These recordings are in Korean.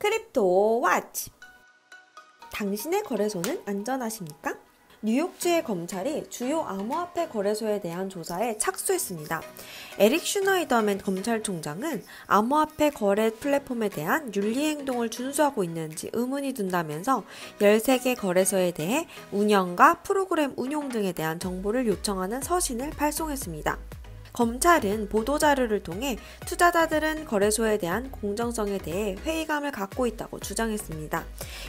크립토 와치! 당신의 거래소는 안전하십니까? 뉴욕주의 검찰이 주요 암호화폐 거래소에 대한 조사에 착수했습니다. 에릭 슈나이더맨 검찰총장은 암호화폐 거래 플랫폼에 대한 윤리 행동을 준수하고 있는지 의문이 든다면서 13개 거래소에 대해 운영과 프로그램 운용 등에 대한 정보를 요청하는 서신을 발송했습니다. 검찰은 보도자료를 통해 투자자들은 거래소에 대한 공정성에 대해 회의감을 갖고 있다고 주장했습니다.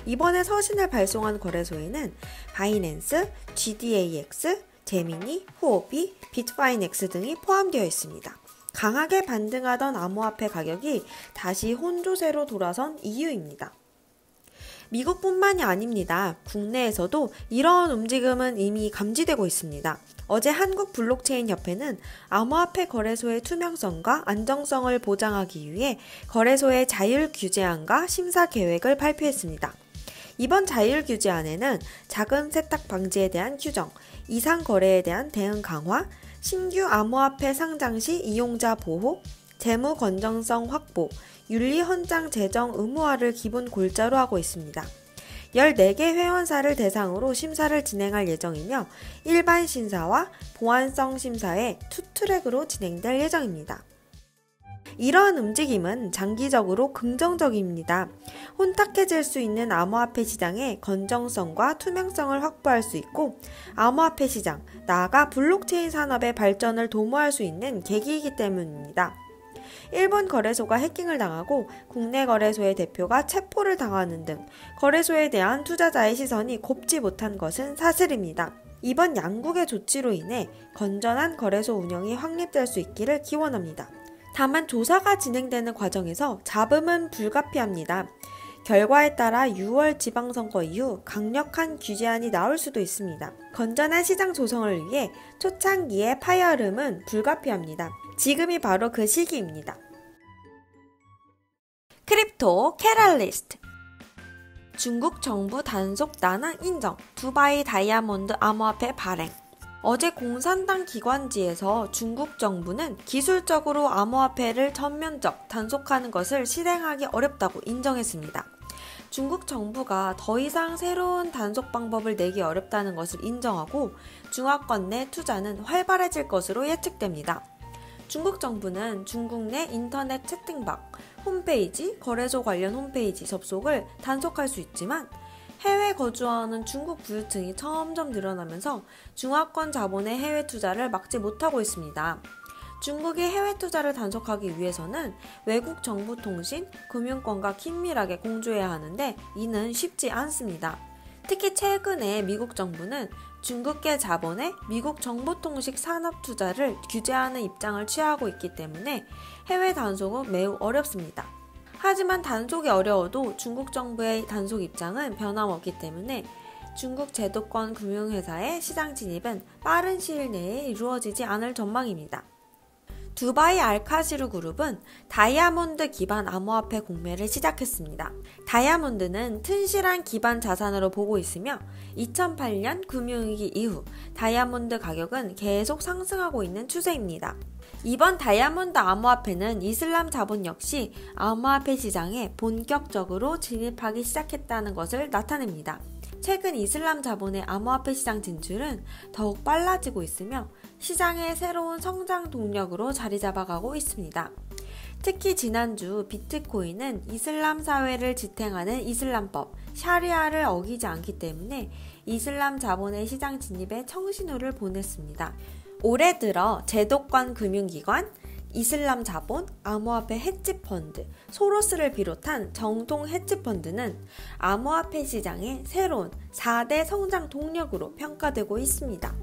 이번에 서신을 발송한 거래소에는 바이낸스, GDAX, 제미니, 후오비, 비트파이넥스 등이 포함되어 있습니다. 강하게 반등하던 암호화폐 가격이 다시 혼조세로 돌아선 이유입니다. 미국뿐만이 아닙니다. 국내에서도 이러한 움직임은 이미 감지되고 있습니다. 어제 한국블록체인협회는 암호화폐 거래소의 투명성과 안정성을 보장하기 위해 거래소의 자율규제안과 심사 계획을 발표했습니다. 이번 자율규제안에는 자금 세탁 방지에 대한 규정, 이상 거래에 대한 대응 강화, 신규 암호화폐 상장 시 이용자 보호, 재무 건전성 확보, 윤리 헌장 제정 의무화를 기본 골자로 하고 있습니다. 14개 회원사를 대상으로 심사를 진행할 예정이며 일반 심사와 보안성 심사에 투트랙으로 진행될 예정입니다. 이러한 움직임은 장기적으로 긍정적입니다. 혼탁해질 수 있는 암호화폐 시장의 건전성과 투명성을 확보할 수 있고 암호화폐 시장, 나아가 블록체인 산업의 발전을 도모할 수 있는 계기이기 때문입니다. 일본 거래소가 해킹을 당하고 국내 거래소의 대표가 체포를 당하는 등 거래소에 대한 투자자의 시선이 곱지 못한 것은 사실입니다. 이번 양국의 조치로 인해 건전한 거래소 운영이 확립될 수 있기를 기원합니다. 다만 조사가 진행되는 과정에서 잡음은 불가피합니다. 결과에 따라 6월 지방선거 이후 강력한 규제안이 나올 수도 있습니다. 건전한 시장 조성을 위해 초창기의 파열음은 불가피합니다. 지금이 바로 그 시기입니다. 크립토 캐럴리스트. 중국 정부 단속 난항 인정, 두바이 다이아몬드 암호화폐 발행. 어제 공산당 기관지에서 중국 정부는 기술적으로 암호화폐를 전면적 단속하는 것을 실행하기 어렵다고 인정했습니다. 중국 정부가 더 이상 새로운 단속 방법을 내기 어렵다는 것을 인정하고 중화권 내 투자는 활발해질 것으로 예측됩니다. 중국 정부는 중국 내 인터넷 채팅방, 홈페이지, 거래소 관련 홈페이지 접속을 단속할 수 있지만 해외 거주하는 중국 부유층이 점점 늘어나면서 중화권 자본의 해외 투자를 막지 못하고 있습니다. 중국이 해외 투자를 단속하기 위해서는 외국 정부 통신, 금융권과 긴밀하게 공조해야 하는데 이는 쉽지 않습니다. 특히 최근에 미국 정부는 중국계 자본의 미국 정보통신 산업 투자를 규제하는 입장을 취하고 있기 때문에 해외 단속은 매우 어렵습니다. 하지만 단속이 어려워도 중국 정부의 단속 입장은 변함없기 때문에 중국 제도권 금융회사의 시장 진입은 빠른 시일 내에 이루어지지 않을 전망입니다. 두바이 알카시르 그룹은 다이아몬드 기반 암호화폐 공매를 시작했습니다. 다이아몬드는 튼실한 기반 자산으로 보고 있으며 2008년 금융위기 이후 다이아몬드 가격은 계속 상승하고 있는 추세입니다. 이번 다이아몬드 암호화폐는 이슬람 자본 역시 암호화폐 시장에 본격적으로 진입하기 시작했다는 것을 나타냅니다. 최근 이슬람 자본의 암호화폐 시장 진출은 더욱 빨라지고 있으며 시장의 새로운 성장 동력으로 자리 잡아가고 있습니다. 특히 지난주 비트코인은 이슬람 사회를 지탱하는 이슬람법, 샤리아를 어기지 않기 때문에 이슬람 자본의 시장 진입에 청신호를 보냈습니다. 올해 들어 제도권 금융기관, 이슬람 자본, 암호화폐 헤지펀드, 소로스를 비롯한 정통 헤지펀드는 암호화폐 시장의 새로운 4대 성장 동력으로 평가되고 있습니다.